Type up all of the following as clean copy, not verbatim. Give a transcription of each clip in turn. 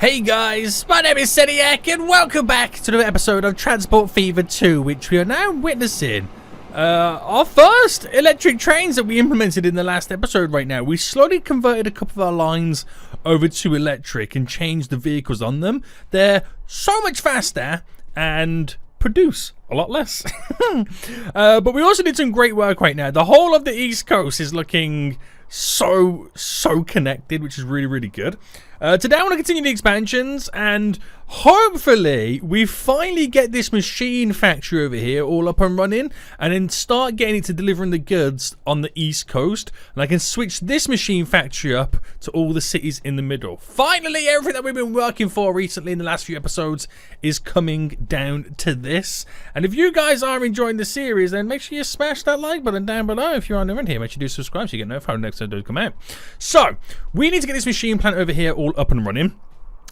Hey guys, my name is Seniac and welcome back to another episode of Transport Fever 2, which we are now witnessing our first electric trains that we implemented in the last episode right now. We slowly converted a couple of our lines over to electric and changed the vehicles on them. They're so much faster and produce a lot less. But we also did some great work right now. The whole of the East Coast is looking so connected, which is really good. Today I want to continue the expansions and hopefully we finally get this machine factory over here all up and running and then start getting it to delivering the goods on the East Coast, and I can switch this machine factory up to all the cities in the middle. Finally, everything that we've been working for recently in the last few episodes is coming down to this. And if you guys are enjoying the series, then make sure you smash that like button down below. If you're new in here, make sure you do subscribe so you get notified when the next episode come out. So we need to get this machine plant over here all up and running.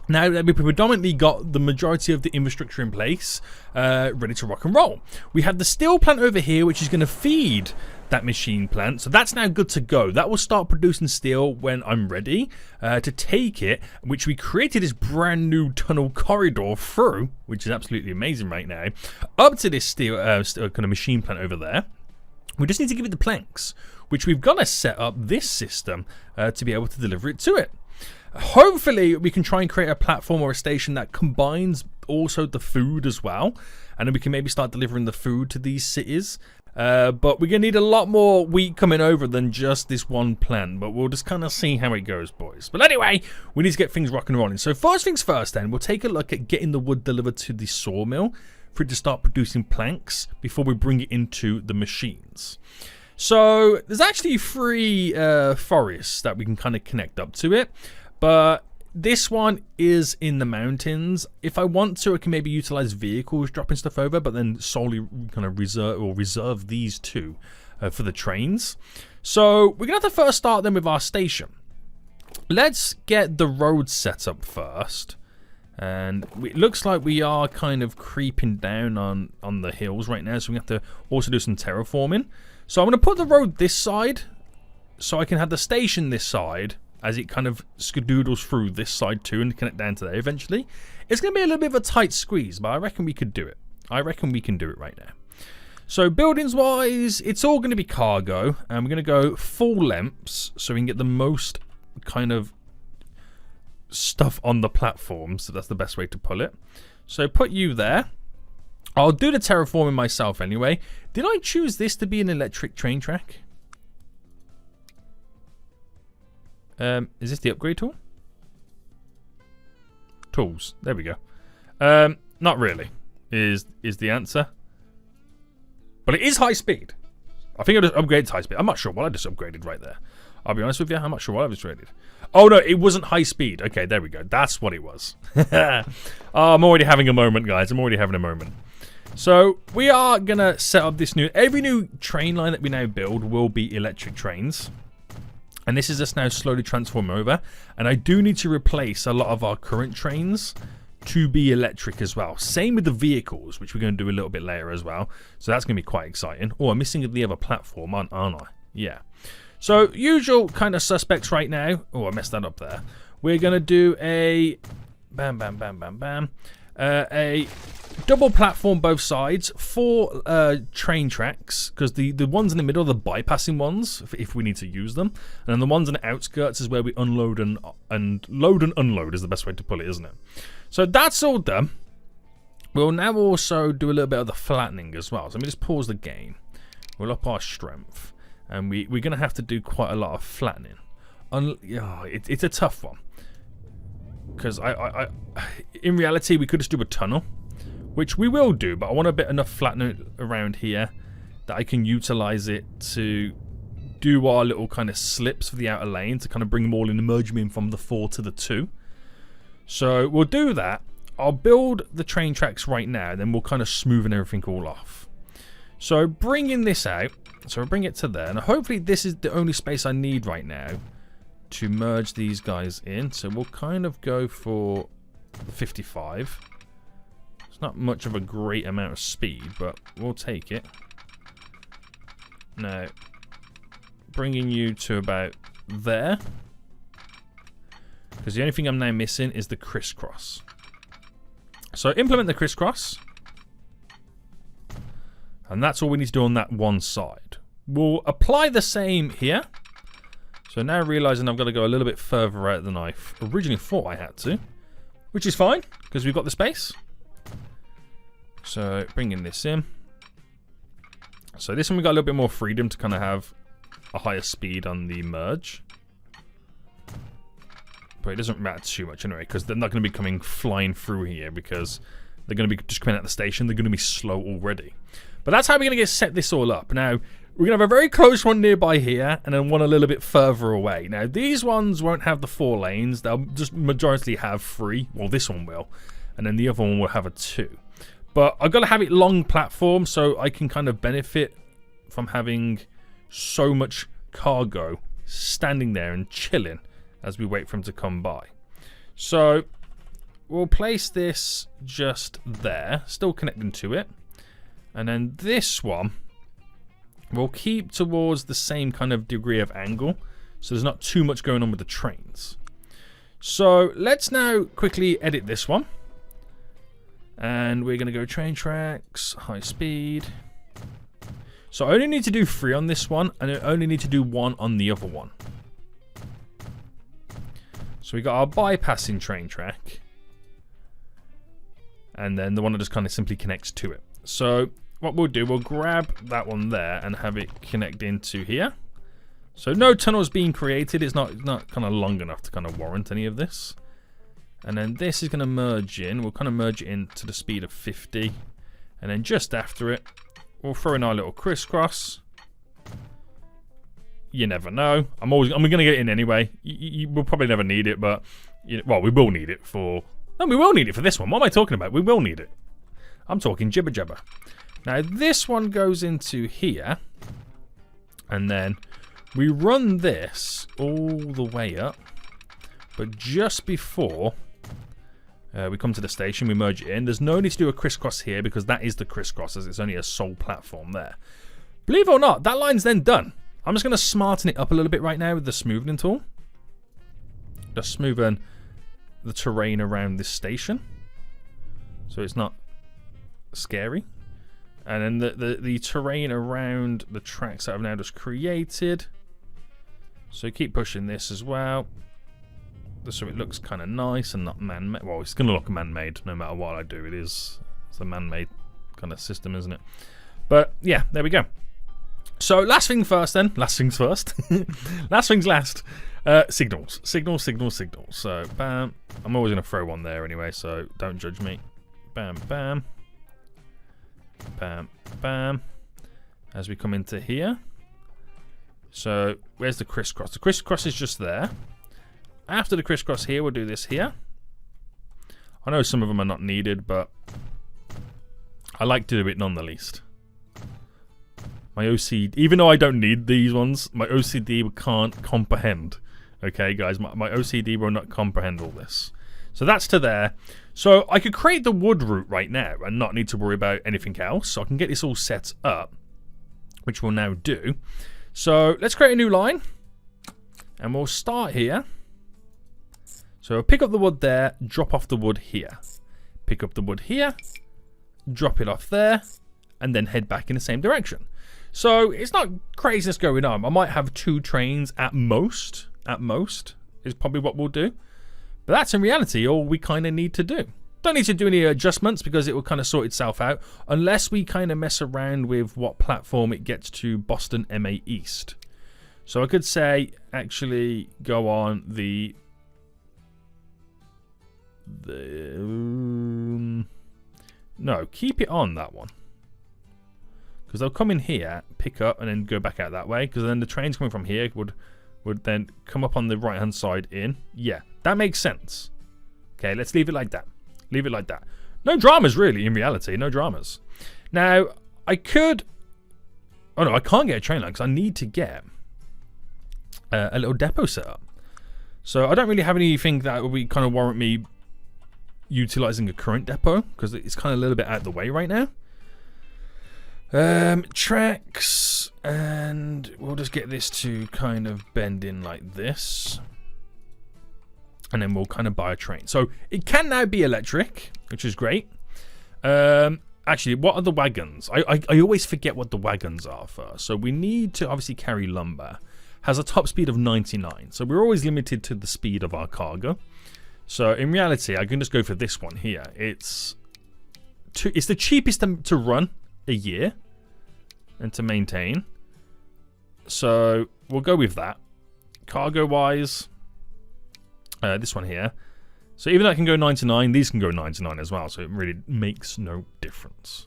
Now that we've predominantly got the majority of the infrastructure in place, ready to rock and roll. We have the steel plant over here, which is going to feed that machine plant. So that's now good to go. That will start producing steel when I'm ready to take it, which we created this brand new tunnel corridor through, which is absolutely amazing right now, up to this steel kind of machine plant over there. We just need to give it the planks, which we've got to set up this system to be able to deliver it to it. Hopefully we can try and create a platform or a station that combines also the food as well, and then we can maybe start delivering the food to these cities. But we're going to need a lot more wheat coming over than just this one plant, but we'll just kind of see how it goes, boys. But anyway, we need to get things rocking and rolling. So first things first then, we'll take a look at getting the wood delivered to the sawmill for it to start producing planks before we bring it into the machines. So there's actually 3 forests that we can kind of connect up to it. But this one is in the mountains. If I want to, I can maybe utilize vehicles dropping stuff over, but then solely kind of reserve these 2 for the trains. So we're going to have to first start then with our station. Let's get the road set up first. And it looks like we are kind of creeping down on the hills right now, so we have to also do some terraforming. So I'm going to put the road this side so I can have the station this side, as it kind of skadoodles through this side too and connect down to there eventually. It's going to be a little bit of a tight squeeze, but I reckon we could do it. I reckon we can do it right now. So buildings wise, it's all going to be cargo, and we're going to go full lengths so we can get the most kind of stuff on the platform, so that's the best way to pull it. So put you there. I'll do the terraforming myself anyway. Did I choose this to be an electric train track? Is this the upgrade tool? Tools. There we go. Not really is the answer. But it is high speed. I think I just upgraded to high speed. I'm not sure what I just upgraded right there. I'll be honest with you, I'm not sure what I just upgraded. Oh no, it wasn't high speed. Okay, there we go. That's what it was. Oh, I'm already having a moment, guys. I'm already having a moment. So we are going to set up this every new train line that we now build will be electric trains. And this is just now slowly transforming over. And I do need to replace a lot of our current trains to be electric as well. Same with the vehicles, which we're going to do a little bit later as well. So that's going to be quite exciting. Oh, I'm missing the other platform, aren't I? Yeah. So usual kind of suspects right now. Oh, I messed that up there. We're going to do a bam, bam, bam, bam, bam. A double platform both sides, 4 train tracks, because the ones in the middle are the bypassing ones if we need to use them, and then the ones on the outskirts is where we unload and load and unload is the best way to pull it, isn't it? So that's all done. We'll now also do a little bit of the flattening as well. So let me just pause the game. We'll up our strength, and we're going to have to do quite a lot of flattening. It's a tough one. Because in reality, we could just do a tunnel, which we will do, but I want a bit enough flattening around here that I can utilize it to do our little kind of slips for the outer lane to kind of bring them all in and merge them in from the 4 to the 2. So we'll do that. I'll build the train tracks right now, then we'll kind of smoothen everything all off. So bringing this out, so I'll bring it to there, and hopefully this is the only space I need right now to merge these guys in. So we'll kind of go for 55. It's not much of a great amount of speed, but we'll take it. Now, bringing you to about there. Because the only thing I'm now missing is the crisscross. So implement the crisscross. And that's all we need to do on that one side. We'll apply the same here. So now realizing I've got to go a little bit further out than I originally thought I had to. Which is fine, because we've got the space. So bringing this in. So this one we got a little bit more freedom to kind of have a higher speed on the merge. But it doesn't matter too much anyway, because they're not going to be coming flying through here, because they're going to be just coming out the station. They're going to be slow already. But that's how we're going to set this all up. Now, we're going to have a very close one nearby here, and then one a little bit further away. Now, these ones won't have the 4 lanes. They'll just majority have 3. Well, this one will. And then the other one will have a 2. But I've got to have it long platform, so I can kind of benefit from having so much cargo standing there and chilling as we wait for him to come by. So we'll place this just there, still connecting to it. And then this one we'll keep towards the same kind of degree of angle, so there's not too much going on with the trains. So let's now quickly edit this one. And we're going to go train tracks, high speed. So I only need to do 3 on this one, and I only need to do 1 on the other one. So we got our bypassing train track. And then the one that just kind of simply connects to it. So what we'll do, we'll grab that one there and have it connect into here. So no tunnels being created. It's not kind of long enough to kind of warrant any of this. And then this is going to merge in. We'll kind of merge it in to the speed of 50. And then just after it, we'll throw in our little crisscross. You never know. I'm going to get it in anyway. We'll probably never need it, but well, we will need it for. No, we will need it for this one. What am I talking about? We will need it. I'm talking jibber jabber. Now this one goes into here, and then we run this all the way up. But just before we come to the station, we merge it in. There's no need to do a crisscross here because that is the crisscross, as it's only a sole platform there. Believe it or not, that line's then done. I'm just going to smarten it up a little bit right now with the smoothing tool. Just smoothing the terrain around this station, so it's not scary. And then the terrain around the tracks that I've now just created. So keep pushing this as well, so it looks kind of nice and not man-made. Well, it's going to look man-made no matter what I do. It's a man-made kind of system, isn't it? But yeah, there we go. So last thing first then. Last things first. Last things last. Signals. Signals, signals, signals. So bam. I'm always going to throw one there anyway, so don't judge me. Bam, bam. Bam, bam. As we come into here. So where's the crisscross? The crisscross is just there. After the crisscross here, we'll do this here. I know some of them are not needed, but I like to do it none the least. My OCD, even though I don't need these ones, my OCD can't comprehend. Okay, guys, my OCD will not comprehend all this. So that's to there. So I could create the wood route right now and not need to worry about anything else. So I can get this all set up, which we'll now do. So let's create a new line. And we'll start here. So pick up the wood there, drop off the wood here. Pick up the wood here, drop it off there, and then head back in the same direction. So it's not craziness going on. I might have 2 trains at most. At most is probably what we'll do. But that's in reality all we kind of need to do. Don't need to do any adjustments because it will kind of sort itself out. Unless we kind of mess around with what platform it gets to Boston MA East. So I could say actually go on the no, keep it on that one. Because they'll come in here, pick up, and then go back out that way. Because then the trains coming from here would then come up on the right-hand side in. Yeah, that makes sense. Okay, let's leave it like that. Leave it like that. No dramas, really, in reality. No dramas. Now, I could... Oh, no, I can't get a train line because I need to get a little depot set up. So I don't really have anything that would kind of warrant me utilizing a current depot because it's kind of a little bit out of the way right now. Tracks, and we'll just get this to kind of bend in like this. And then we'll kind of buy a train. So it can now be electric, which is great. Actually, what are the wagons? I always forget what the wagons are first. So we need to obviously carry lumber. Has a top speed of 99. So we're always limited to the speed of our cargo. So in reality, I can just go for this one here. It's the cheapest to run a year and to maintain. So we'll go with that. Cargo-wise, this one here. So even though I can go 99, these can go 99 as well. So it really makes no difference.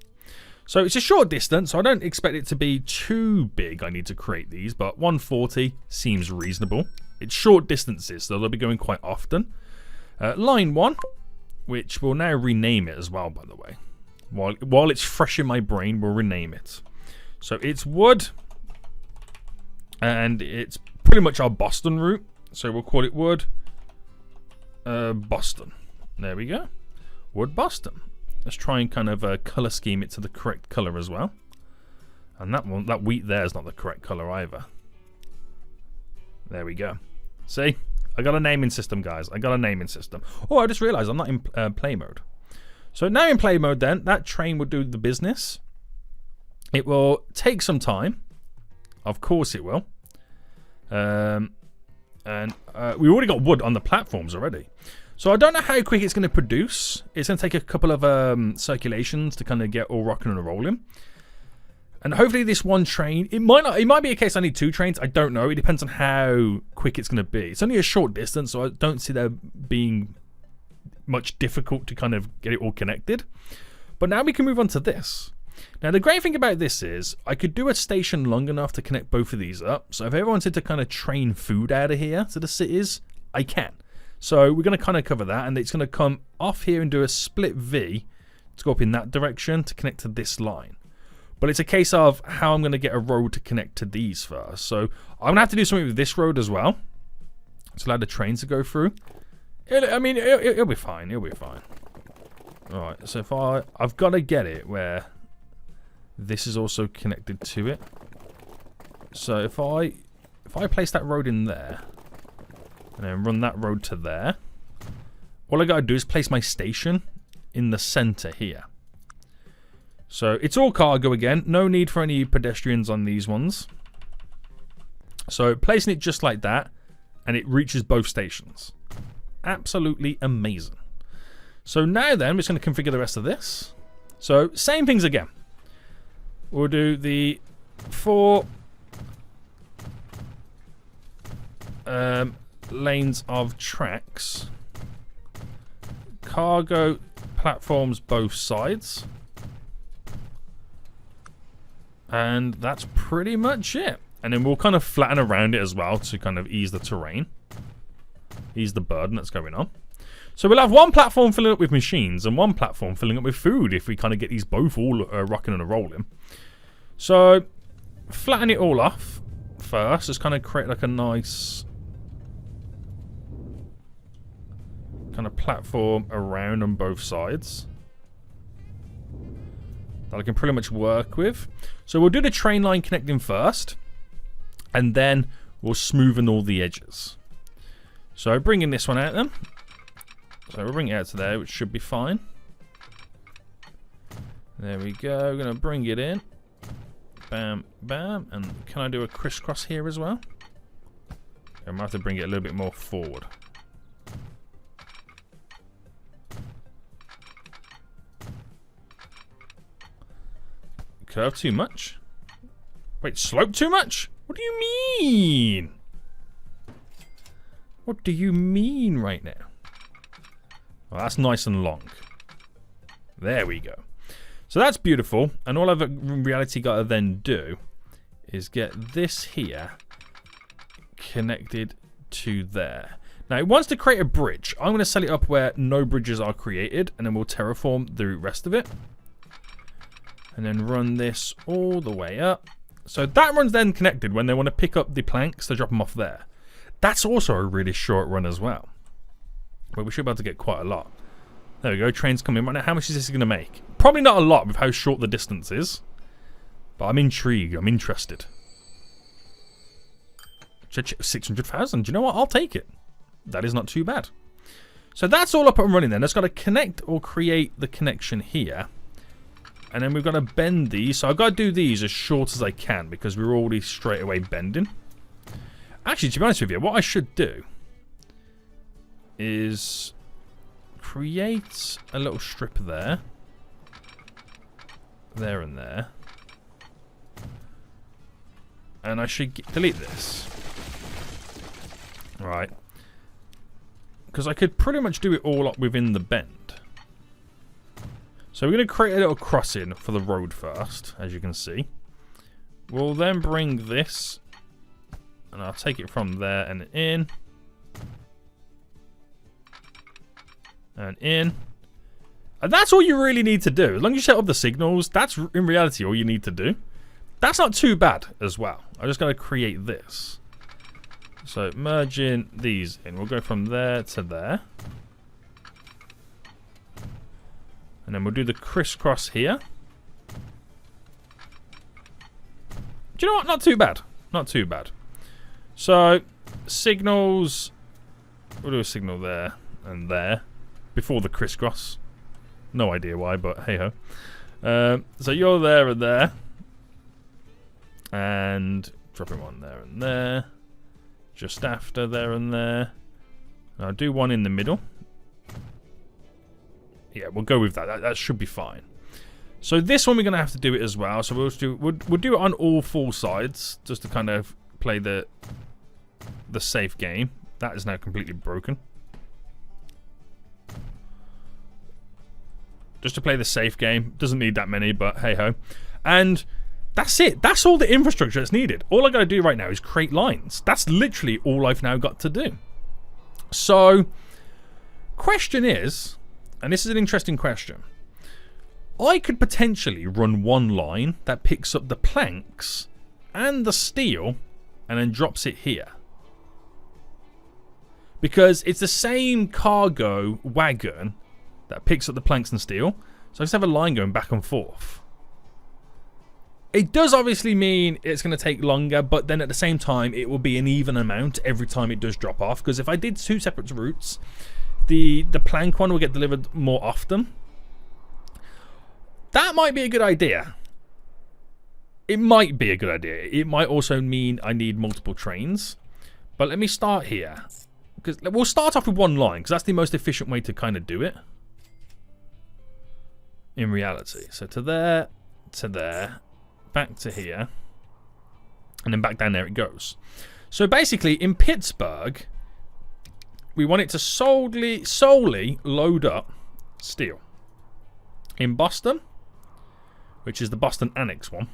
So it's a short distance, so I don't expect it to be too big. I need to create these, but 140 seems reasonable. It's short distances, so they'll be going quite often. Line 1, which we'll now rename it as well, by the way. While it's fresh in my brain, we'll rename it. So it's wood, and it's pretty much our Boston route. So we'll call it wood Boston. There we go. Wood Boston. Let's try and kind of color scheme it to the correct color as well. And that wheat there is not the correct color either. There we go. See? I got a naming system, guys. I got a naming system. Oh, I just realized I'm not in play mode. So now in play mode then, that train will do the business. It will take some time. Of course it will. And we already got wood on the platforms already. So I don't know how quick it's going to produce. It's going to take a couple of circulations to kind of get all rocking and rolling. And hopefully this one train, it might be a case I need 2 trains. I don't know. It depends on how quick it's going to be. It's only a short distance, so I don't see there being much difficult to kind of get it all connected. But now we can move on to this. Now the great thing about this is I could do a station long enough to connect both of these up. So if I ever wanted to kind of train food out of here to the cities, I can. So we're going to kind of cover that, and it's going to come off here and do a split V to go up in that direction to connect to this line. But it's a case of how I'm going to get a road to connect to these first. So I'm going to have to do something with this road as well to allow the trains to go through. It'll be fine. It'll be fine. All right. So if I've got to get it where this is also connected to it. So if I place that road in there and then run that road to there, all I got to do is place my station in the center here. So it's all cargo again. No need for any pedestrians on these ones. So placing it just like that, and it reaches both stations. Absolutely amazing. So now then, we're just going to configure the rest of this. So same things again. We'll do the 4 lanes of tracks. Cargo platforms both sides. And that's pretty much it. And then we'll kind of flatten around it as well to kind of ease the terrain. Ease the burden that's going on. So we'll have one platform filling up with machines and one platform filling up with food if we kind of get these both all rocking and rolling. So flatten it all off first. Just kind of create like a nice kind of platform around on both sides that I can pretty much work with. So we'll do the train line connecting first, and then we'll smoothen all the edges. So bringing this one out then. So we'll bring it out to there, which should be fine. There we go. We're going to bring it in. Bam, bam. And can I do a crisscross here as well? I might have to bring it a little bit more forward. Curve too much? Wait, slope too much? What do you mean? What do you mean right now? Well, that's nice and long. There we go. So that's beautiful. And all I've in reality got to then do is get this here connected to there. Now, it wants to create a bridge. I'm going to set it up where no bridges are created, and then we'll terraform the rest of it. And then run this all the way up. So that one's then connected when they want to pick up the planks to drop them off there. That's also a really short run as well. But we should be able to get quite a lot. There we go, trains coming right now. How much is this going to make? Probably not a lot with how short the distance is. But I'm intrigued, I'm interested. 600,000, do you know what? I'll take it. That is not too bad. So that's all up and running then. That's got to connect or create the connection here. And then we've got to bend these. So I've got to do these as short as I can because we're already straight away bending. Actually, to be honest with you, what I should do is create a little strip there. There and there. And I should delete this. Right. Because I could pretty much do it all up within the bend. So we're going to create a little crossing for the road first, as you can see. We'll then bring this, and I'll take it from there and in. And in. And that's all you really need to do. As long as you set up the signals, that's in reality all you need to do. That's not too bad as well. I'm just going to create this. So merging these in. We'll go from there to there. And then we'll do the crisscross here. Do you know what? Not too bad. Not too bad. So, signals. We'll do a signal there and there. Before the crisscross. No idea why, but hey-ho. So you're there and there. And dropping one there and there. Just after there and there. And I'll do one in the middle. Yeah, we'll go with that. That should be fine. So this one we're going to have to do it as well. So we'll do it on all four sides. Just to kind of play the safe game. That is now completely broken. Just to play the safe game. Doesn't need that many, but hey-ho. And that's it. That's all the infrastructure that's needed. All I got to do right now is create lines. That's literally all I've now got to do. So, question is, and this is an interesting question. I could potentially run one line that picks up the planks and the steel and then drops it here. Because it's the same cargo wagon that picks up the planks and steel. So I just have a line going back and forth. It does obviously mean it's going to take longer, but then at the same time, it will be an even amount every time it does drop off. Because if I did two separate routes, the plank one will get delivered more often. That might be a good idea. It might be a good idea. It might also mean I need multiple trains. But let me start here. Because we'll start off with one line, because that's the most efficient way to kind of do it. In reality. So to there, back to here, and then back down there it goes. So basically, in Pittsburgh, we want it to solely load up steel. In Boston, which is the Boston Annex one,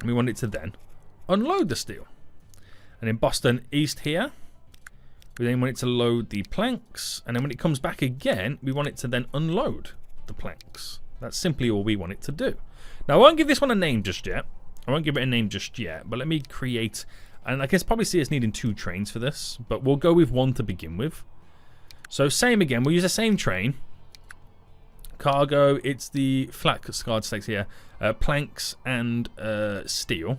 we want it to then unload the steel. And in Boston East here, we then want it to load the planks, and then when it comes back again, we want it to then unload the planks. That's simply all we want it to do. Now, I won't give this one a name just yet. But let me create, and I can probably see us needing two trains for this, but we'll go with one to begin with. So same again, we'll use the same train. Cargo, it's the flat card stakes here, planks and steel.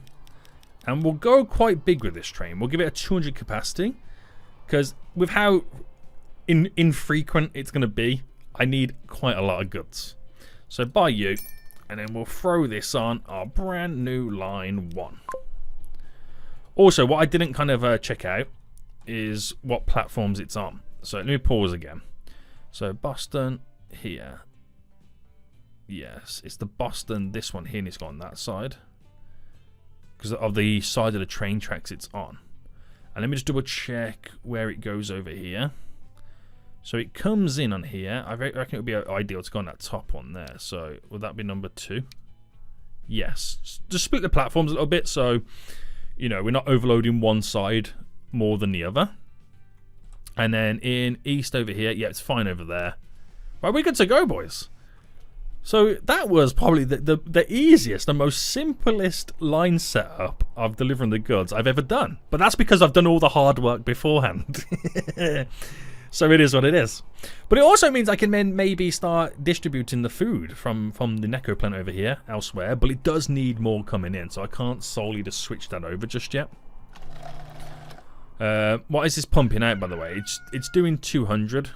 And we'll go quite big with this train. We'll give it a 200 capacity, because with how infrequent it's going to be, I need quite a lot of goods. So by you, and then we'll throw this on our brand new line 1. Also, what I didn't kind of check out is what platforms it's on. So let me pause again. So Boston here. Yes, it's the Boston, this one here, and it's got on that side. Because of the side of the train tracks it's on. And let me just double check where it goes over here. So it comes in on here. I reckon it would be ideal to go on that top one there. So would that be number 2? Yes. Just split the platforms a little bit so, you know, we're not overloading one side more than the other. And then in east over here, yeah, it's fine over there. Right, we're good to go, boys. So that was probably the easiest, the most simplest line setup of delivering the goods I've ever done. But that's because I've done all the hard work beforehand. So it is what it is. But it also means I can then maybe start distributing the food from the Necco plant over here elsewhere. But it does need more coming in, so I can't solely just switch that over just yet. What is this pumping out, by the way? It's doing 200.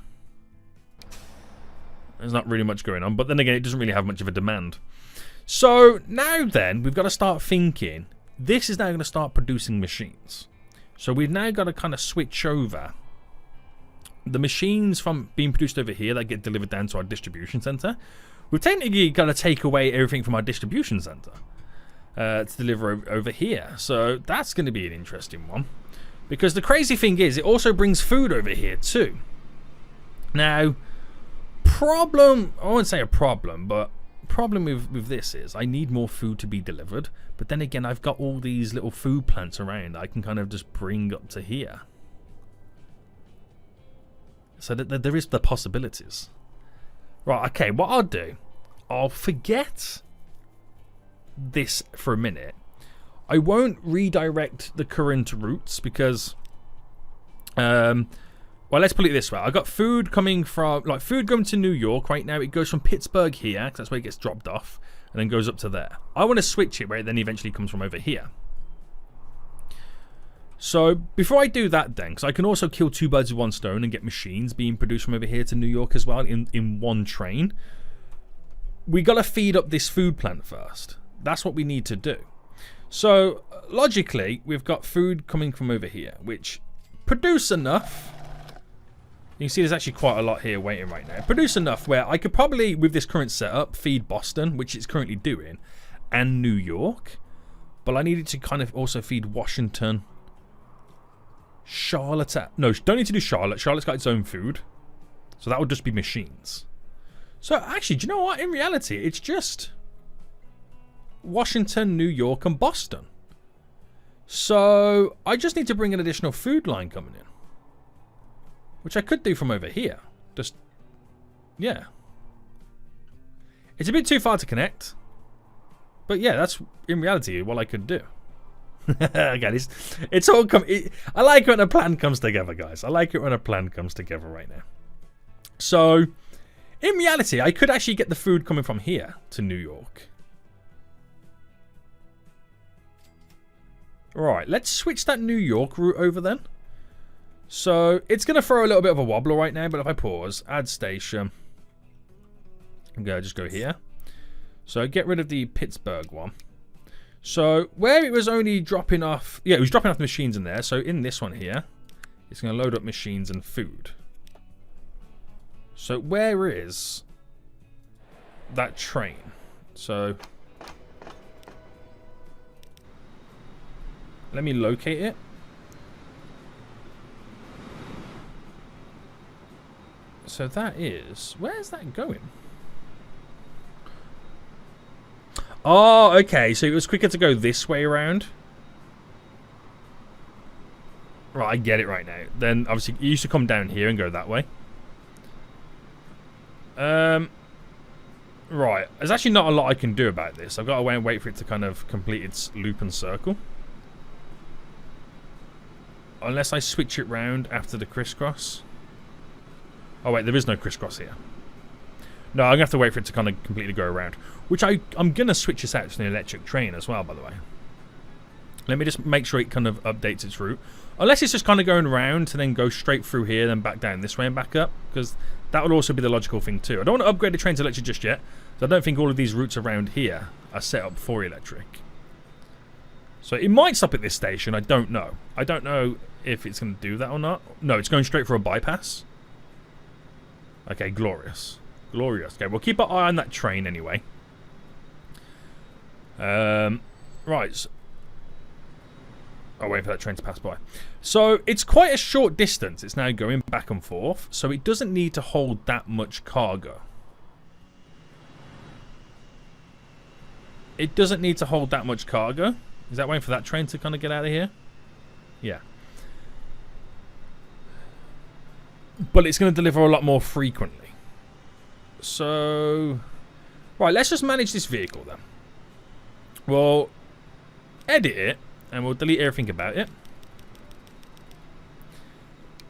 There's not really much going on, but then again, it doesn't really have much of a demand. So now then, we've got to start thinking. This is now going to start producing machines. So we've now got to kind of switch over the machines from being produced over here that get delivered down to our distribution center. We've technically got to take away everything from our distribution center to deliver over here. So that's going to be an interesting one. Because the crazy thing is, it also brings food over here too. Now, I won't say a problem, but problem with this is I need more food to be delivered. But then again, I've got all these little food plants around I can kind of just bring up to here. So that there is the possibilities. Right, okay, what I'll do, I'll forget this for a minute. I won't redirect the current routes because, well, let's put it this way. I got food coming from, like food going to New York right now. It goes from Pittsburgh here, because that's where it gets dropped off, and then goes up to there. I want to switch it where it then eventually comes from over here. So before I do that then, because I can also kill two birds with one stone and get machines being produced from over here to New York as well in one train. We got to feed up this food plant first. That's what we need to do. So logically, we've got food coming from over here, which produce enough. You can see there's actually quite a lot here waiting right now. Produce enough where I could probably, with this current setup, feed Boston, which it's currently doing, and New York. But I needed to kind of also feed Washington. Charlotte. No, don't need to do Charlotte. Charlotte's got its own food. So that would just be machines. So actually, do you know what? In reality, it's just Washington, New York, and Boston. So I just need to bring an additional food line coming in. Which I could do from over here. Just, yeah. It's a bit too far to connect. But yeah, that's in reality what I could do. Again, it's all I like it when a plan comes together, guys. I like it when a plan comes together right now. So, in reality, I could actually get the food coming from here to New York. Right, let's switch that New York route over then. So, it's going to throw a little bit of a wobbler right now, but if I pause, add station, just go here. So, get rid of the Pittsburgh one. So, where it was only dropping off... Yeah, it was dropping off the machines in there. So, in this one here, it's going to load up machines and food. So, where is that train? So, let me locate it. So, that is... Where's that going? Oh, okay. So it was quicker to go this way around. Right, I get it right now. Then, obviously, you used to come down here and go that way. Right. There's actually not a lot I can do about this. I've got to wait for it to kind of complete its loop and circle. Unless I switch it round after the crisscross. Oh, wait. There is no crisscross here. No, I'm going to have to wait for it to kind of completely go around. Which I'm going to switch this out to an electric train as well, by the way. Let me just make sure it kind of updates its route. Unless it's just kind of going around to then go straight through here, then back down this way and back up. Because that would also be the logical thing too. I don't want to upgrade the train to electric just yet. So I don't think all of these routes around here are set up for electric. So it might stop at this station. I don't know. I don't know if it's going to do that or not. No, it's going straight for a bypass. Okay, glorious. Glorious. Okay, we'll keep our eye on that train anyway. Right. So, I'll wait for that train to pass by. So, it's quite a short distance. It's now going back and forth. So, it doesn't need to hold that much cargo. It doesn't need to hold that much cargo. Is that waiting for that train to kind of get out of here? Yeah. But it's going to deliver a lot more frequently. So, right, let's just manage this vehicle then. We'll edit it and we'll delete everything about it.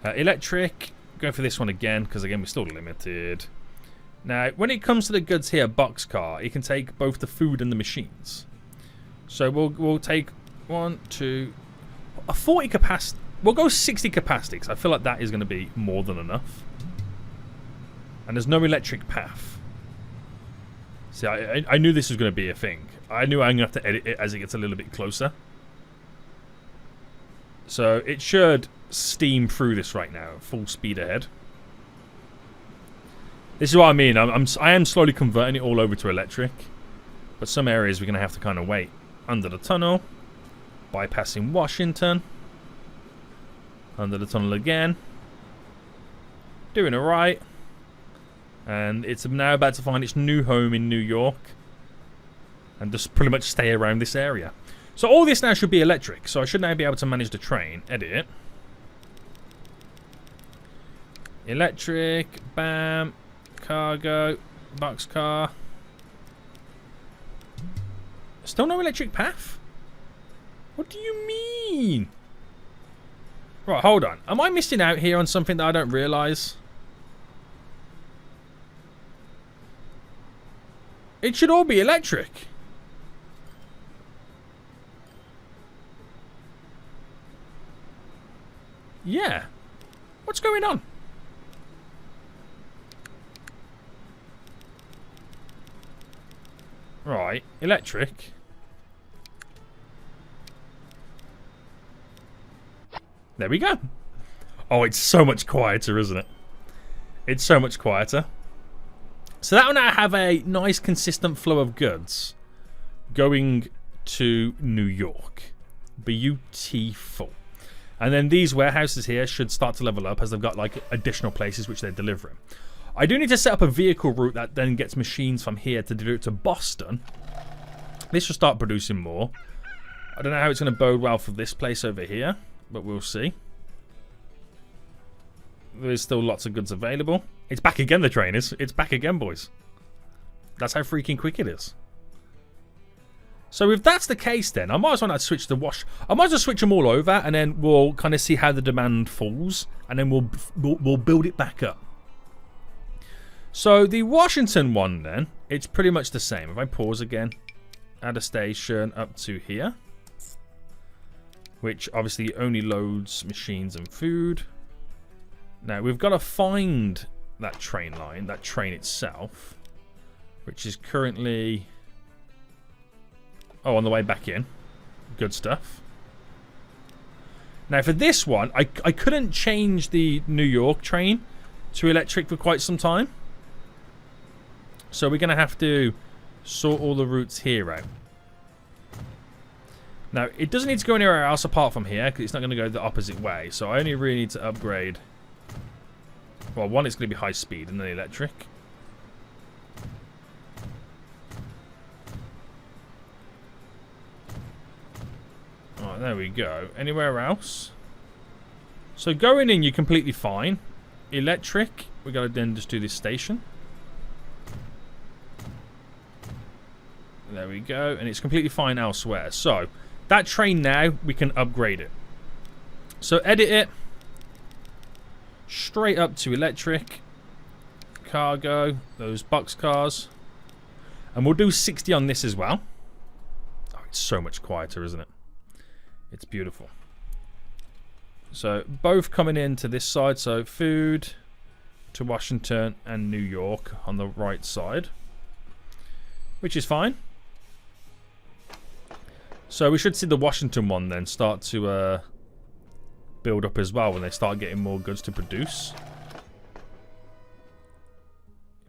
Electric, go for this one again because again we're still limited. Now, when it comes to the goods here, boxcar, it can take both the food and the machines. So we'll take 1, 2, a 40 capacity. We'll go 60 capacity, because I feel like that is going to be more than enough. And there's no electric path. See, I knew this was going to be a thing. I knew I'm going to have to edit it as it gets a little bit closer. So it should steam through this right now, full speed ahead. This is what I mean. I am slowly converting it all over to electric. But some areas we're going to have to kind of wait. Under the tunnel. Bypassing Washington. Under the tunnel again. Doing alright. And it's now about to find its new home in New York. And just pretty much stay around this area. So all this now should be electric. So I should now be able to manage the train. Edit it. Electric. Bam. Cargo. Boxcar. Still no electric path? What do you mean? Right, hold on. Am I missing out here on something that I don't realise? It should all be electric. Yeah. What's going on? Right, electric. There we go. Oh, it's so much quieter, isn't it? It's so much quieter. So that will now have a nice consistent flow of goods going to New York. Beautiful. And then these warehouses here should start to level up as they've got like additional places which they're delivering. I do need to set up a vehicle route that then gets machines from here to deliver it to Boston. This should start producing more. I don't know how it's going to bode well for this place over here, but we'll see. There's still lots of goods available. It's back again, the train is. It's back again, boys. That's how freaking quick it is. So if that's the case, then I might as well not switch the wash. I might as well switch them all over, and then we'll kind of see how the demand falls, and then we'll build it back up. So the Washington one, then, it's pretty much the same. If I pause again, add a station up to here, which obviously only loads machines and food. Now we've got to find that train line, that train itself, which is currently on the way back in. Good stuff. Now for this one, I couldn't change the New York train to electric for quite some time. So we're going to have to sort all the routes here out. Now, it doesn't need to go anywhere else apart from here, because it's not going to go the opposite way. So I only really need to upgrade. Well, one, it's going to be high speed, and then electric. Alright, there we go. Anywhere else? So going in, you're completely fine. Electric, we got to then just do this station. There we go, and it's completely fine elsewhere. So, that train now, we can upgrade it. So, edit it. Straight up to electric. Cargo, those boxcars. And we'll do 60 on this as well. Oh, it's so much quieter, isn't it? It's beautiful. So, both coming into this side. So, food to Washington and New York on the right side. Which is fine. So we should see the Washington one then start to build up as well when they start getting more goods to produce.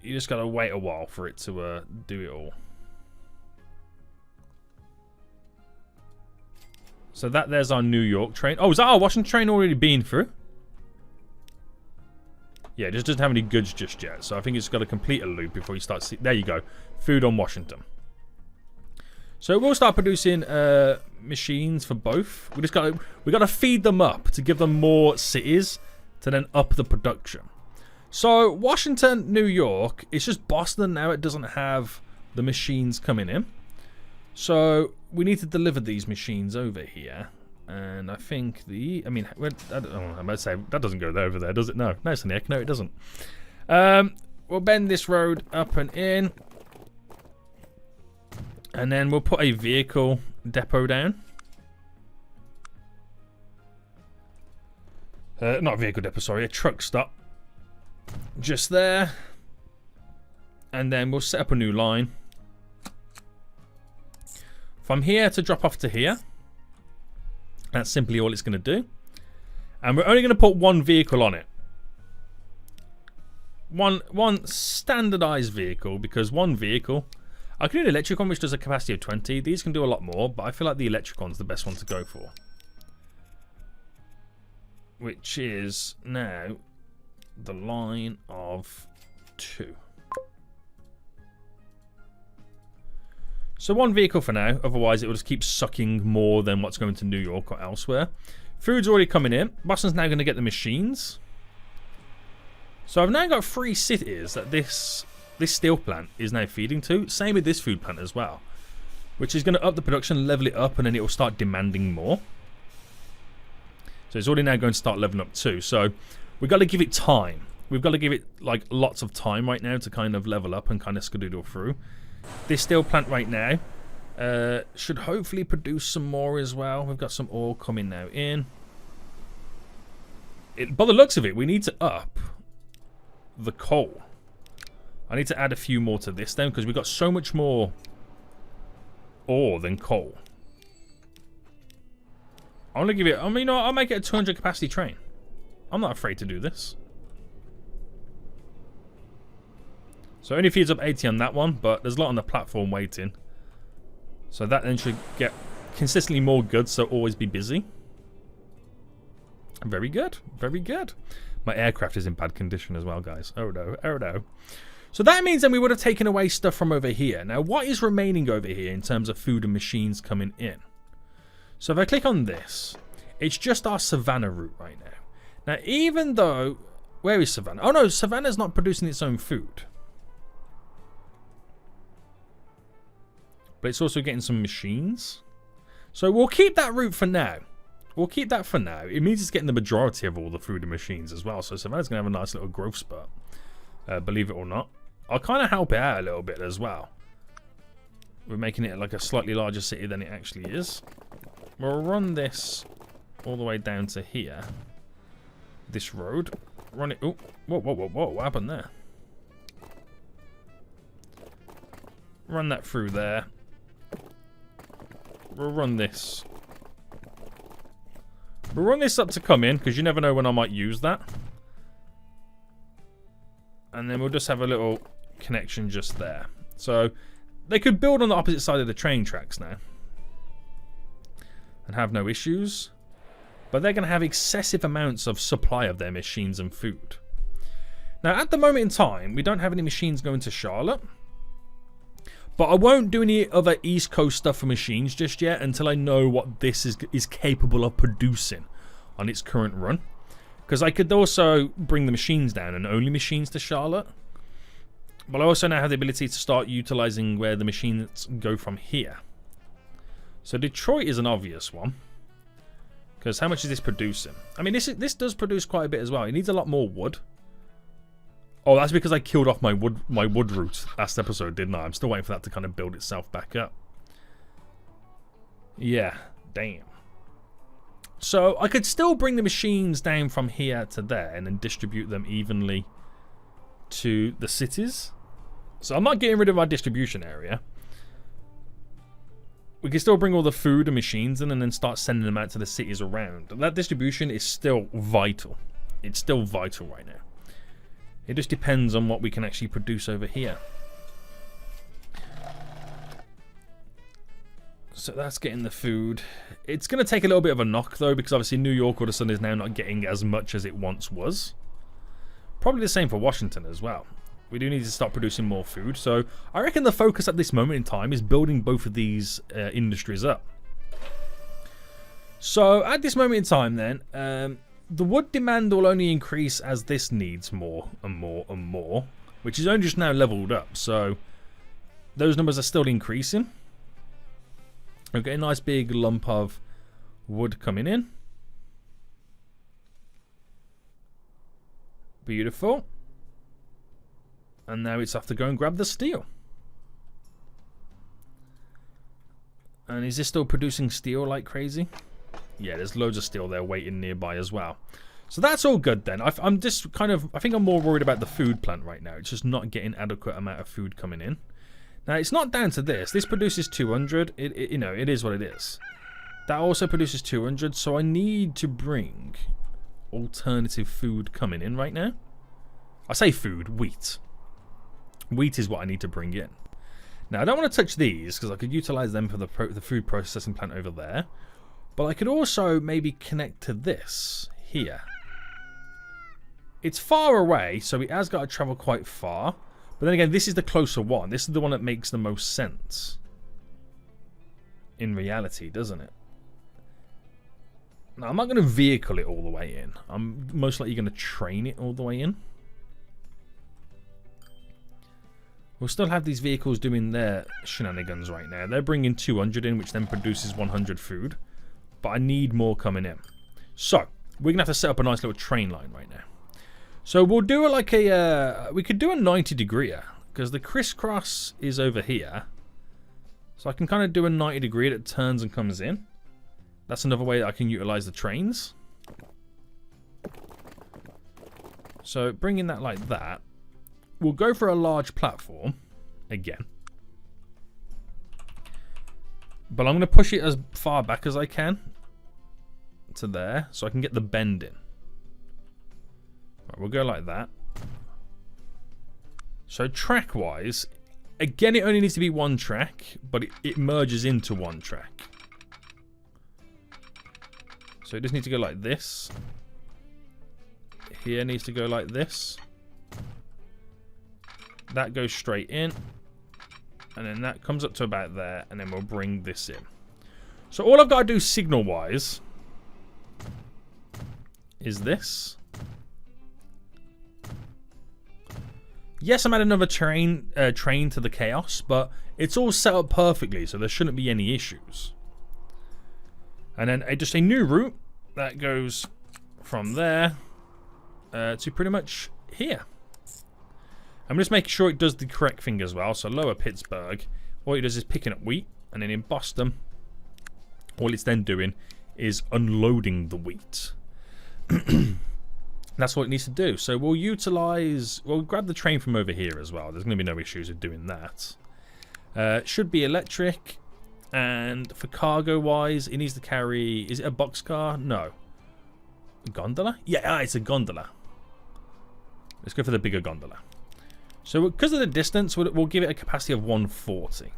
You just gotta wait a while for it to do it all. So there's our New York train. Oh, is that our Washington train already been through? Yeah, it just doesn't have any goods just yet. So I think it's got to complete a loop before you start see. There you go. Food on Washington. So we'll start producing machines for both. We got to feed them up to give them more cities to then up the production. So Washington, New York, it's just Boston now. It doesn't have the machines coming in. So we need to deliver these machines over here. And I think I'm about to say, that doesn't go over there, does it? No, it's Nick. No, it doesn't. We'll bend this road up and in. And then we'll put a vehicle depot down. Not a vehicle depot, sorry, a truck stop. Just there. And then we'll set up a new line. From here to drop off to here. That's simply all it's going to do. And we're only going to put one vehicle on it. One standardized vehicle, because one vehicle... I can do an electric one which does a capacity of 20. These can do a lot more, but I feel like the electric one's the best one to go for. Which is now the line of 2. So one vehicle for now, otherwise it will just keep sucking more than what's going to New York or elsewhere. Food's already coming in. Boston's now going to get the machines. So I've now got 3 cities that this steel plant is now feeding to. Same with this food plant as well. Which is going to up the production, level it up, and then it will start demanding more. So it's already now going to start leveling up too. So we've got to give it time. We've got to give it like lots of time right now to kind of level up and kind of skedoodle through. This steel plant right now should hopefully produce some more as well. We've got some ore coming now in. By the looks of it, we need to up the coal. I need to add a few more to this then, because we've got so much more ore than coal. I'm going to give it... I mean, you know, I'll make it a 200 capacity train. I'm not afraid to do this. So it only feeds up 80 on that one, but there's a lot on the platform waiting. So that then should get consistently more goods, so always be busy. Very good. Very good. My aircraft is in bad condition as well, guys. Oh no. Oh no. So that means then we would have taken away stuff from over here. Now, what is remaining over here in terms of food and machines coming in? So if I click on this, it's just our Savannah route right now. Now, even though... Where is Savannah? Oh no, Savannah's not producing its own food. But it's also getting some machines. So we'll keep that route for now. We'll keep that for now. It means it's getting the majority of all the food and machines as well. So Savannah's going to have a nice little growth spurt. Believe it or not. I'll kind of help it out a little bit as well. We're making it like a slightly larger city than it actually is. We'll run this all the way down to here. This road. Run it. Oh, whoa, whoa, whoa, whoa. What happened there? Run that through there. We'll run this. We'll run this up to come in, because you never know when I might use that. And then we'll just have a little connection just there. So they could build on the opposite side of the train tracks now. And have no issues. But they're going to have excessive amounts of supply of their machines and food. Now at the moment in time, we don't have any machines going to Charlotte. But I won't do any other East Coast stuff for machines just yet until I know what this is capable of producing on its current run. Because I could also bring the machines down and only machines to Charlotte. But I also now have the ability to start utilizing where the machines go from here. So Detroit is an obvious one. Because how much is this producing? I mean, this does produce quite a bit as well. It needs a lot more wood. Oh, that's because I killed off my wood route last episode, didn't I? I'm still waiting for that to kind of build itself back up. Yeah, damn. So I could still bring the machines down from here to there and then distribute them evenly to the cities. So I'm not getting rid of our distribution area. We can still bring all the food and machines in and then start sending them out to the cities around. That distribution is still vital. It's still vital right now. It just depends on what we can actually produce over here. So that's getting the food. It's going to take a little bit of a knock though, because obviously New York all of a sudden is now not getting as much as it once was. Probably the same for Washington as well. We do need to start producing more food. So I reckon the focus at this moment in time is building both of these industries up. So at this moment in time then, the wood demand will only increase as this needs more and more and more, which is only just now leveled up. So those numbers are still increasing. We've got a nice big lump of wood coming in. Beautiful. And now it's have to go and grab the steel. And is this still producing steel like crazy? Yeah, there's loads of steel there waiting nearby as well. So that's all good then. I'm just kind of, I think I'm more worried about the food plant right now. It's just not getting adequate amount of food coming in. Now, it's not down to this. This produces 200. You know, it is what it is. That also produces 200, so I need to bring alternative food coming in right now. I say food, wheat. Wheat is what I need to bring in. Now, I don't want to touch these because I could utilize them for the food processing plant over there. But I could also maybe connect to this here. It's far away, so it has got to travel quite far. But then again, this is the closer one. This is the one that makes the most sense. In reality, doesn't it? Now, I'm not going to vehicle it all the way in. I'm most likely going to train it all the way in. We'll still have these vehicles doing their shenanigans right now. They're bringing 200 in, which then produces 100 food. But I need more coming in. So, we're going to have to set up a nice little train line right now. So we'll do like a, we could do a 90-degree, because the crisscross is over here. So I can kind of do a 90-degree that turns and comes in. That's another way that I can utilize the trains. So bringing that like that. We'll go for a large platform again. But I'm going to push it as far back as I can to there so I can get the bend in. Right, we'll go like that. So track-wise, again, it only needs to be one track, but it merges into one track. So it just needs to go like this. Here needs to go like this. That goes straight in. And then that comes up to about there, and then we'll bring this in. So all I've got to do signal-wise is this. Yes, I'm adding another train to the chaos, but it's all set up perfectly, so there shouldn't be any issues. And then just a new route that goes from there to pretty much here. I'm just making sure it does the correct thing as well. So lower Pittsburgh, what it does is picking up wheat, and then in Boston, all it's then doing is unloading the wheat. That's what it needs to do. So we'll grab the train from over here as well. There's going to be no issues with doing that. Should be electric. And for cargo wise, it needs to carry, is it a boxcar? No. A gondola? Yeah, it's a gondola. Let's go for the bigger gondola. So because of the distance, we'll give it a capacity of 140.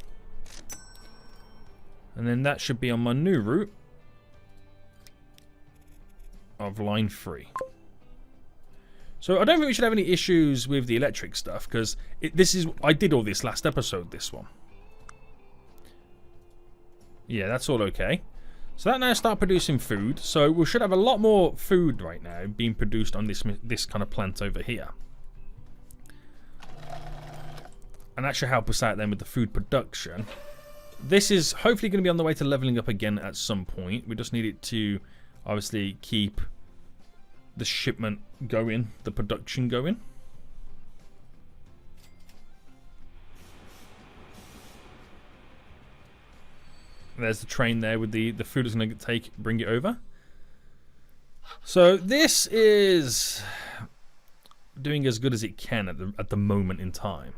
And then that should be on my new route of line 3. So I don't think we should have any issues with the electric stuff, because I did all this last episode, this one. Yeah, that's all okay. So that now start producing food. So we should have a lot more food right now being produced on this kind of plant over here. And that should help us out then with the food production. This is hopefully going to be on the way to leveling up again at some point. We just need it to obviously keep the shipment going, the production going. There's the train there with the food is going to bring it over. So this is doing as good as it can at the moment in time.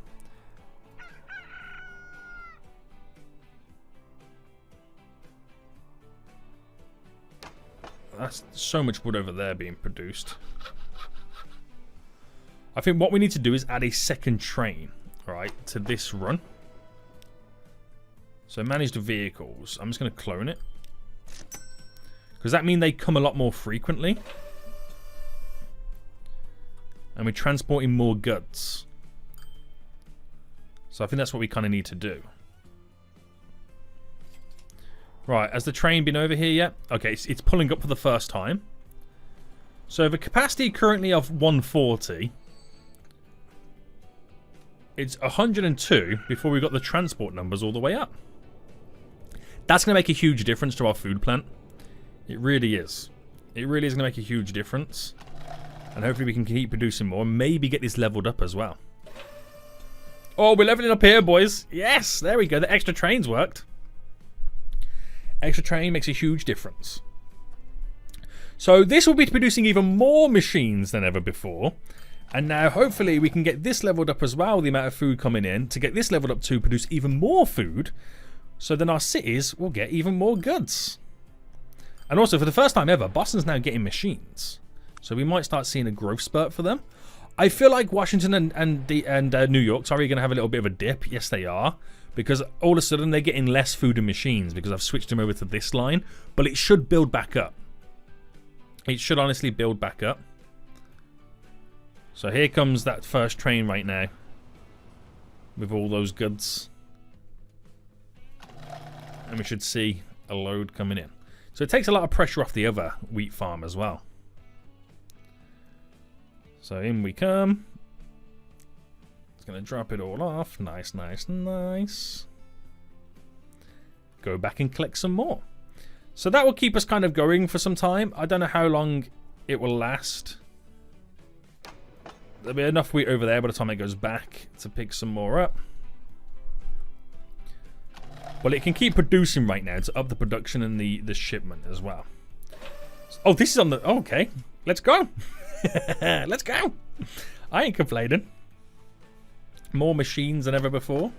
That's so much wood over there being produced. I think what we need to do is add a second train, right, to this run. So manage the vehicles. I'm just going to clone it. Because that means they come a lot more frequently. And we're transporting more goods. So I think that's what we kind of need to do. Right, has the train been over here yet? Okay, it's pulling up for the first time. So the capacity currently of 140. It's 102 before we got the transport numbers all the way up. That's going to make a huge difference to our food plant. It really is. It really is going to make a huge difference. And hopefully we can keep producing more and maybe get this leveled up as well. Oh, we're leveling up here, boys. Yes, there we go. The extra trains worked. Extra train makes a huge difference. So this will be producing even more machines than ever before. And now hopefully we can get this leveled up as well, the amount of food coming in, to get this leveled up to produce even more food. So then our cities will get even more goods. And also for the first time ever, Boston's now getting machines. So we might start seeing a growth spurt for them. I feel like Washington and New York are going to have a little bit of a dip. Yes, they are. Because all of a sudden they're getting less food and machines because I've switched them over to this line. But it should build back up. It should honestly build back up. So here comes that first train right now. With all those goods. And we should see a load coming in. So it takes a lot of pressure off the other wheat farm as well. So in we come. It's going to drop it all off. Nice, nice, nice. Go back and collect some more. So that will keep us kind of going for some time. I don't know how long it will last. There'll be enough wheat over there by the time it goes back to pick some more up. Well, it can keep producing right now to up the production and the shipment as well. Oh, this is on the... Oh, okay. Let's go. Let's go. I ain't complaining. More machines than ever before.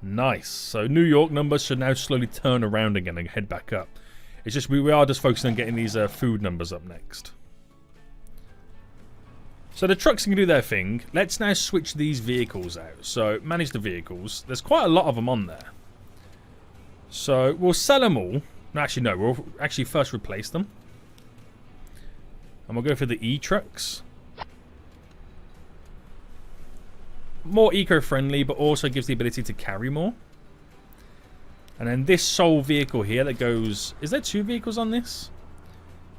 Nice. So New York numbers should now slowly turn around again and head back up. It's just we are just focusing on getting these food numbers up next. So the trucks can do their thing. Let's now switch these vehicles out. So manage the vehicles. There's quite a lot of them on there. So we'll sell them all. No, actually no. We'll actually first replace them. And we'll go for the E-trucks. More eco-friendly, but also gives the ability to carry more. And then this sole vehicle here that goes... Is there 2 vehicles on this?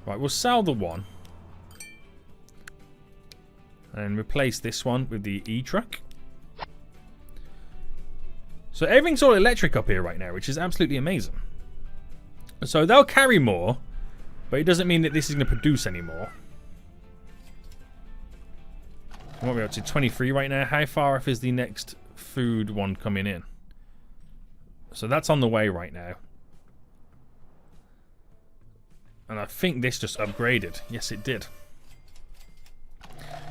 Right, we'll sell the one. And replace this one with the E-truck. So everything's all electric up here right now, which is absolutely amazing. So they'll carry more, but it doesn't mean that this is going to produce any more. What are we up to? 23 right now. How far off is the next food one coming in? So that's on the way right now. And I think this just upgraded. Yes, it did.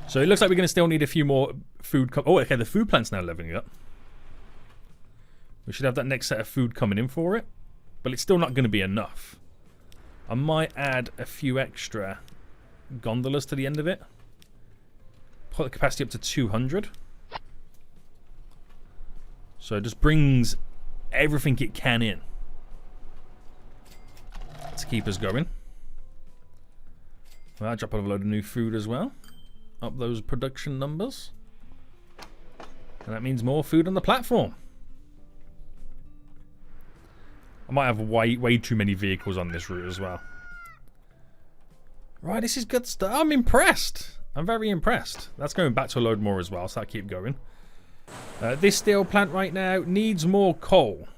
So it looks like we're going to still need a few more food. Oh, okay, the food plant's now leveling up. We should have that next set of food coming in for it. But it's still not going to be enough. I might add a few extra gondolas to the end of it. Put the capacity up to 200. So it just brings everything it can in. To keep us going. Well, I'll drop a load of new food as well. Up those production numbers. And that means more food on the platform. I might have way too many vehicles on this route as well. Right, this is good stuff. I'm impressed. I'm very impressed. That's going back to a load more as well, so I'll keep going. This steel plant right now needs more coal.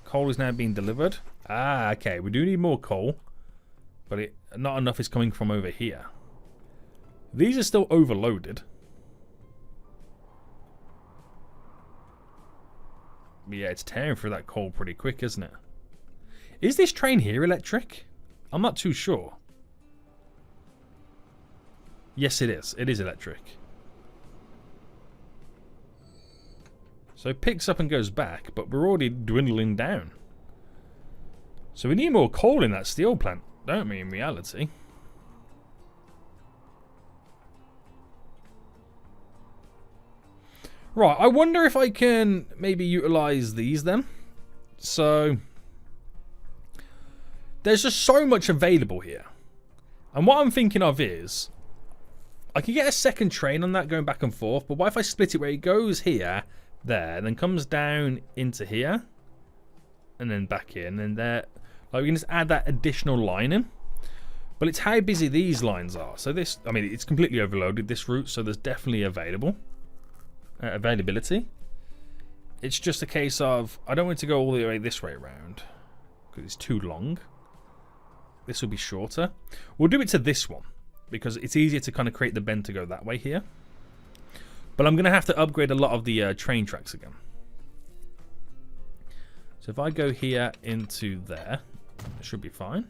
Coal is now being delivered. Ah, okay. We do need more coal. But not enough is coming from over here. These are still overloaded. But yeah, it's tearing through that coal pretty quick, isn't it? Is this train here electric? I'm not too sure. Yes, it is. It is electric. So it picks up and goes back, but we're already dwindling down. So we need more coal in that steel plant, don't we, in reality? Right, I wonder if I can maybe utilize these then. So there's just so much available here. And what I'm thinking of is I can get a second train on that going back and forth, but what if I split it where it goes here, there, and then comes down into here, and then back in, and there. Like we can just add that additional line in. But it's how busy these lines are. So this, I mean, it's completely overloaded, this route, so there's definitely availability. It's just a case of, I don't want to go all the way this way around, because it's too long. This will be shorter. We'll do it to this one, because it's easier to kind of create the bend to go that way here. But I'm going to have to upgrade a lot of the train tracks again. So if I go here into there, It should be fine.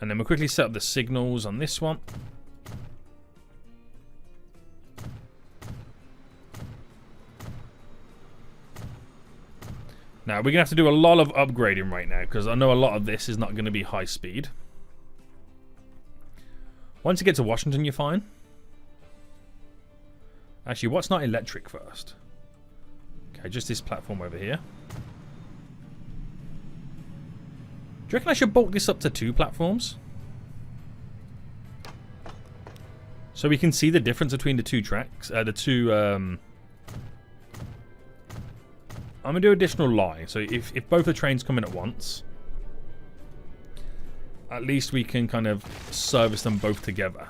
And then we'll quickly set up the signals on this one. Now, we're going to have to do a lot of upgrading right now, because I know a lot of this is not going to be high speed. Once you get to Washington, you're fine. Actually, what's not electric first? Okay, just this platform over here. Do you reckon I should bulk this up to 2 platforms? So we can see the difference between the 2 tracks, I'm going to do additional line. So if both the trains come in at once, at least we can kind of service them both together.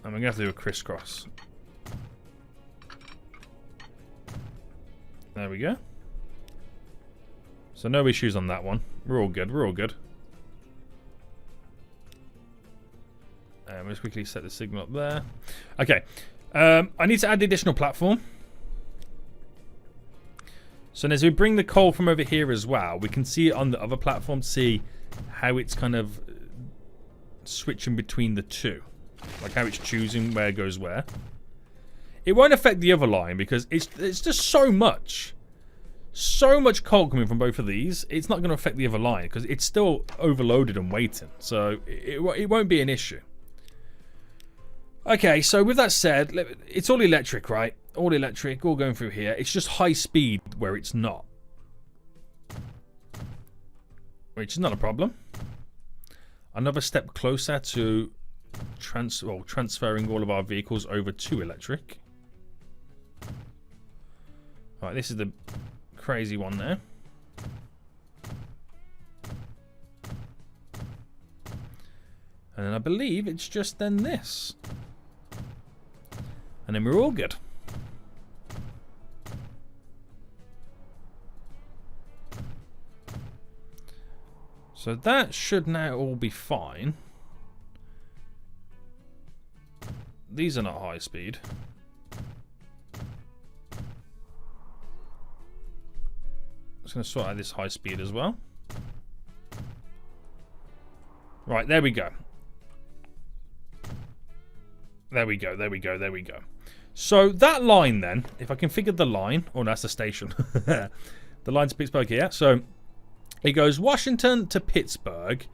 And we're going to have to do a crisscross. There we go. So no issues on that one. We're all good. We're all good. And we'll just quickly set the signal up there. Okay. I need to add the additional platform. So as we bring the coal from over here as well, we can see it on the other platform, see how it's kind of switching between the two. Like how it's choosing where goes where. It won't affect the other line because it's just so much coal coming from both of these. It's not going to affect the other line because it's still overloaded and waiting. So it won't be an issue. Okay, so with that said, it's all electric, right? All electric, all going through here. It's just high speed where it's not. Which is not a problem. Another step closer to transferring all of our vehicles over to electric. Alright, this is the crazy one there. And then I believe it's just then this. And then we're all good. So that should now all be fine. These are not high speed. Just going to sort out this high speed as well. Right, there we go. There we go, there we go, there we go. So that line then, if I configured the line, oh, that's the station. The line to Pittsburgh here. So it goes Washington to Pittsburgh.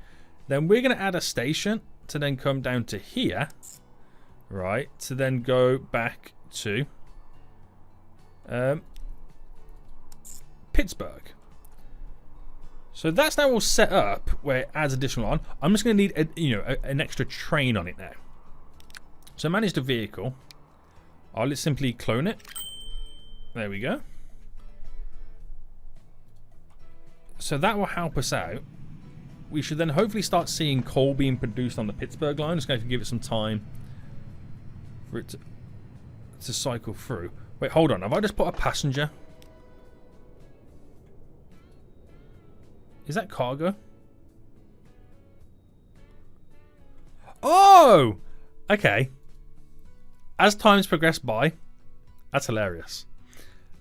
Then we're going to add a station to then come down to here. Right, to then go back to Pittsburgh. So that's now all set up where it adds additional on. I'm just going to need an extra train on it now. So manage the vehicle. I'll simply clone it. There we go. So that will help us out. We should then hopefully start seeing coal being produced on the Pittsburgh line. Just going to give it some time for it to cycle through. Wait, hold on. Have I just put a passenger? Is that cargo? Oh! Okay. As times progress by, that's hilarious.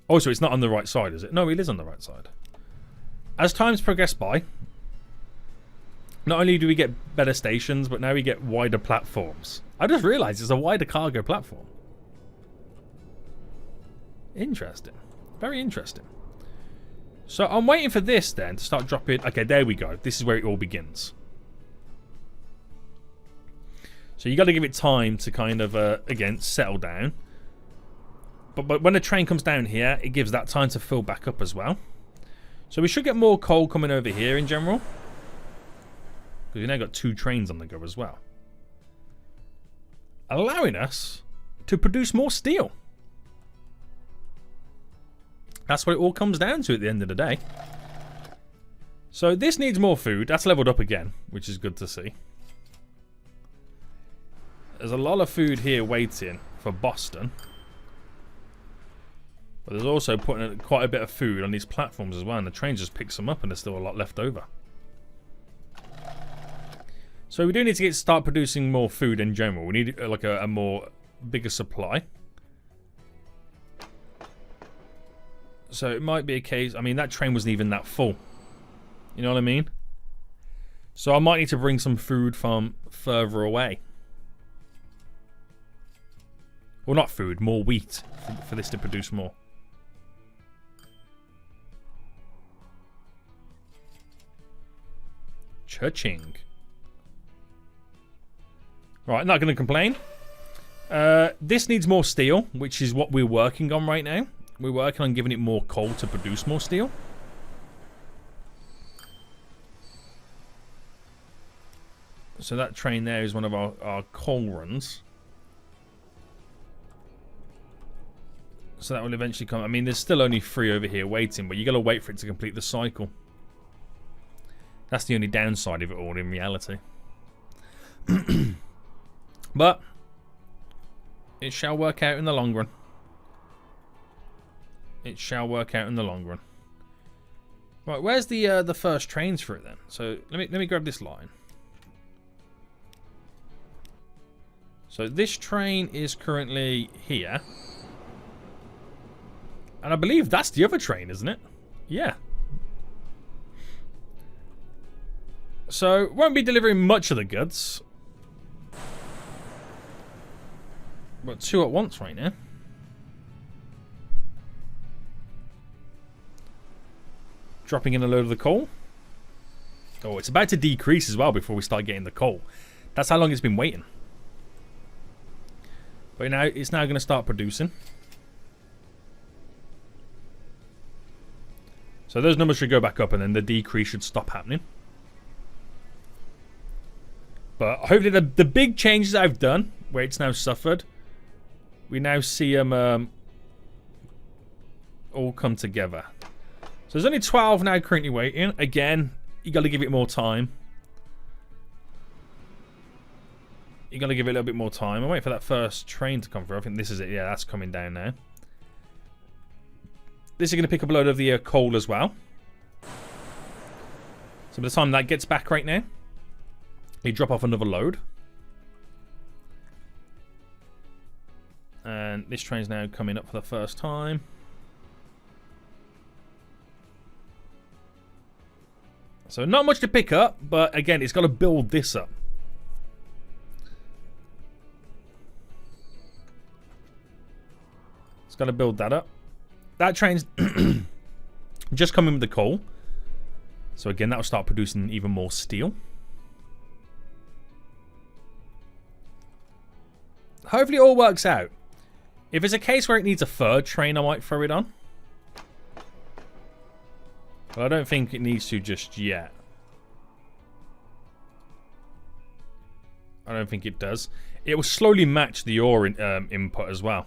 Also, it's not on the right side, is it? No, it is on the right side. As times progress by, not only do we get better stations, but now we get wider platforms. I just realized it's a wider cargo platform. Interesting. Very interesting. So I'm waiting for this then to start dropping. Okay, there we go. This is where it all begins. So you got to give it time to kind of, again, settle down. But when the train comes down here, it gives that time to fill back up as well. So we should get more coal coming over here in general. Because we've now got 2 trains on the go as well. Allowing us to produce more steel. That's what it all comes down to at the end of the day. So this needs more food. That's leveled up again, which is good to see. There's a lot of food here waiting for Boston. But there's also putting quite a bit of food on these platforms as well. And the train just picks them up and there's still a lot left over. So we do need to start producing more food in general. We need like a more bigger supply. So it might be a case... I mean, that train wasn't even that full. You know what I mean? So I might need to bring some food from further away. Well, not food, more wheat for this to produce more. Cha-ching. Right, not going to complain. This needs more steel, which is what we're working on right now. We're working on giving it more coal to produce more steel. So that train there is one of our coal runs. So that will eventually come. I mean, there's still only 3 over here waiting, but you got to wait for it to complete the cycle. That's the only downside of it all in reality. But it shall work out in the long run. It shall work out in the long run. Right, where's the first trains for it then? So let me grab this line. So this train is currently here. And I believe that's the other train, isn't it? Yeah. So won't be delivering much of the goods. But 2 at once right now. Dropping in a load of the coal. Oh, it's about to decrease as well before we start getting the coal. That's how long it's been waiting. But now it's now going to start producing. So those numbers should go back up and then the decrease should stop happening. But hopefully the big changes I've done, where it's now suffered, we now see them all come together. So there's only 12 now currently waiting. Again, you got to give it more time. You got to give it a little bit more time. I'm waiting for that first train to come through. I think this is it. Yeah, that's coming down now. This is going to pick up a load of the coal as well. So by the time that gets back right now, you drop off another load. And this train's now coming up for the first time. So not much to pick up, but again, it's got to build this up. It's got to build that up. That train's just coming with the coal. So again, that will start producing even more steel. Hopefully it all works out. If it's a case where it needs a third train, I might throw it on. But I don't think it needs to just yet. I don't think it does. It will slowly match the ore input as well.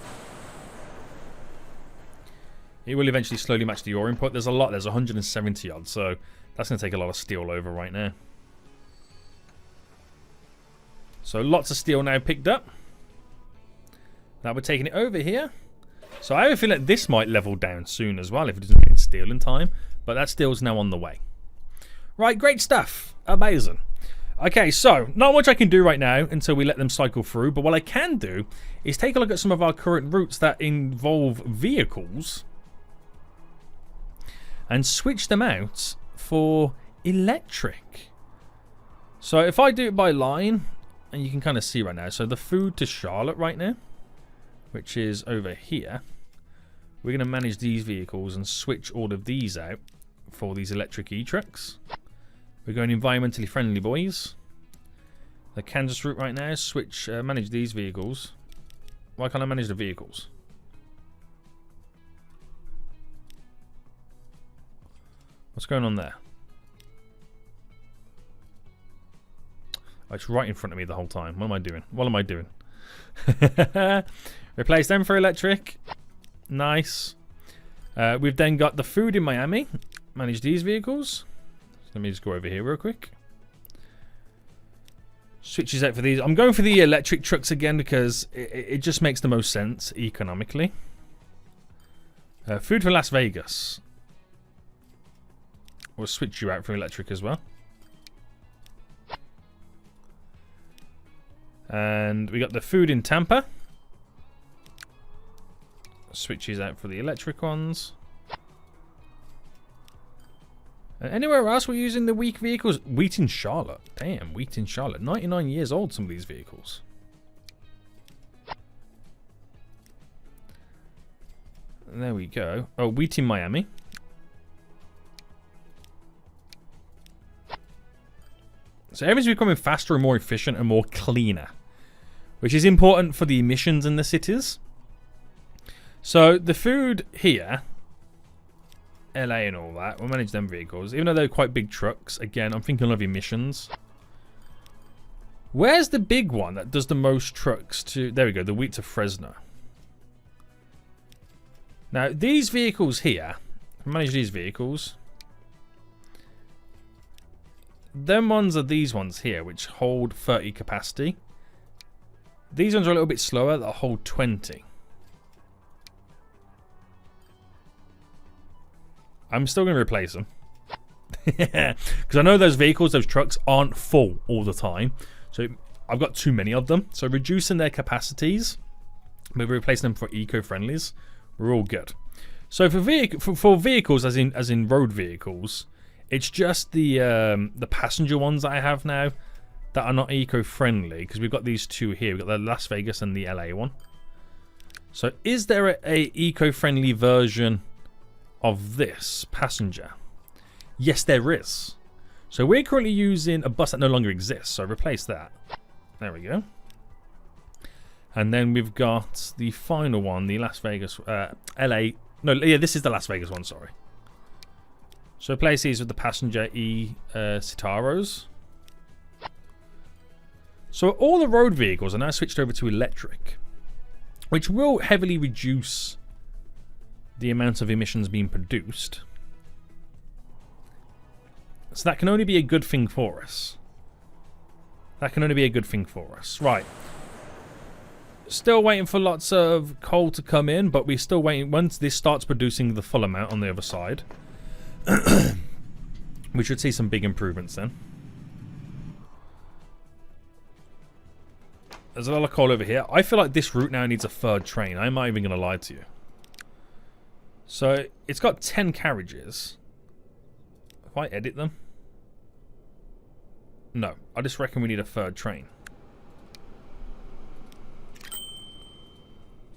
It will eventually slowly match the ore input. There's a lot. There's 170 odd. So that's going to take a lot of steel over right now. So lots of steel now picked up. Now we're taking it over here. So I have a feeling that this might level down soon as well if it doesn't get steel in time. But that steel's now on the way. Right, great stuff. Amazing. Okay, so not much I can do right now until we let them cycle through. But what I can do is take a look at some of our current routes that involve vehicles and switch them out for electric. So if I do it by line, and you can kind of see right now. So the food to Charlotte right now, which is over here. We're going to manage these vehicles and switch all of these out for these electric e-trucks. We're going environmentally friendly, boys. The Kansas route right now, switch, manage these vehicles. Why can't I manage the vehicles? What's going on there? Oh, it's right in front of me the whole time. What am I doing? What am I doing? Replace them for electric. Nice. We've then got the food in Miami. Manage these vehicles. Let me just go over here real quick. Switches out for these. I'm going for the electric trucks again because it just makes the most sense economically. Food for Las Vegas. We'll switch you out for electric as well. And we got the food in Tampa. Switches out for the electric ones. And anywhere else we're using the weak vehicles? Wheat in Charlotte. Damn, wheat in Charlotte. 99 years old, some of these vehicles. And there we go. Oh, wheat in Miami. So everything's becoming faster and more efficient and more cleaner, which is important for the emissions in the cities. So the food here, LA and all that, we'll manage them vehicles. Even though they're quite big trucks, again, I'm thinking of emissions. Where's the big one that does the most trucks to... There we go, the wheat to Fresno. Now, these vehicles here, manage these vehicles. Them ones are these ones here, which hold 30 capacity. These ones are a little bit slower, that hold 20. I'm still going to replace them. Because I know those vehicles, those trucks, aren't full all the time. So I've got too many of them. So reducing their capacities, maybe replacing them for eco-friendlies, we're all good. So for vehicles, as in road vehicles, it's just the passenger ones that I have now that are not eco-friendly, because we've got these two here. We've got the Las Vegas and the LA one. So is there a eco-friendly version of this passenger? Yes, there is. So we're currently using a bus that no longer exists, so replace that. There we go. And then we've got the final one, the Las Vegas, LA. No, yeah, this is the Las Vegas one, sorry. So replace these with the passenger Citaros. So all the road vehicles are now switched over to electric, which will heavily reduce the amount of emissions being produced. So that can only be a good thing for us. That can only be a good thing for us. Right. Still waiting for lots of coal to come in, but we're still waiting. Once this starts producing the full amount on the other side, we should see some big improvements then. There's a lot of coal over here. I feel like this route now needs a third train. I'm not even going to lie to you. So it's got 10 carriages. If I edit them? No, I just reckon we need a third train.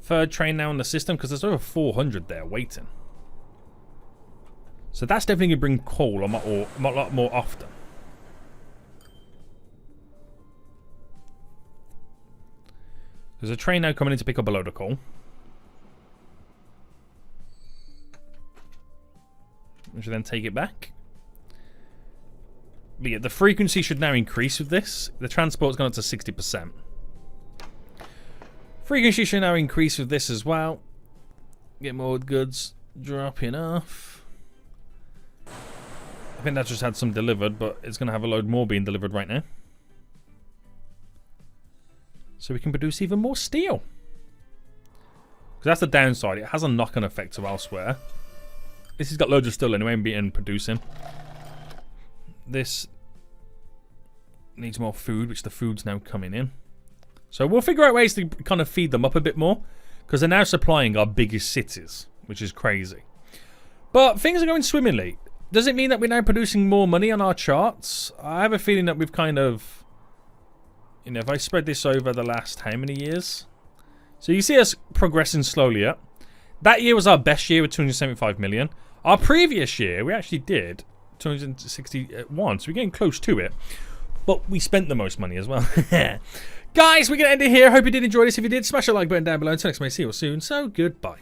Third train now in the system, because there's over 400 there waiting. So that's definitely going to bring coal a lot more often. There's a train now coming in to pick up a load of coal. We should then take it back. But yeah, the frequency should now increase with this. The transport's gone up to 60%. Frequency should now increase with this as well. Get more goods dropping off. I think that just had some delivered, but it's going to have a load more being delivered right now. So we can produce even more steel. Because that's the downside. It has a knock-on effect to elsewhere. This has got loads of steel anyway and producing. This needs more food, which the food's now coming in. So we'll figure out ways to kind of feed them up a bit more, because they're now supplying our biggest cities, which is crazy. But things are going swimmingly. Does it mean that we're now producing more money on our charts? I have a feeling that we've kind of... You know, if I spread this over the last how many years? So you see us progressing slowly up. That year was our best year with 275 million. Our previous year, we actually did 261, so we're getting close to it. But we spent the most money as well. Guys, we're going to end it here. Hope you did enjoy this. If you did, smash that like button down below. Until next time, see you all soon. So, goodbye.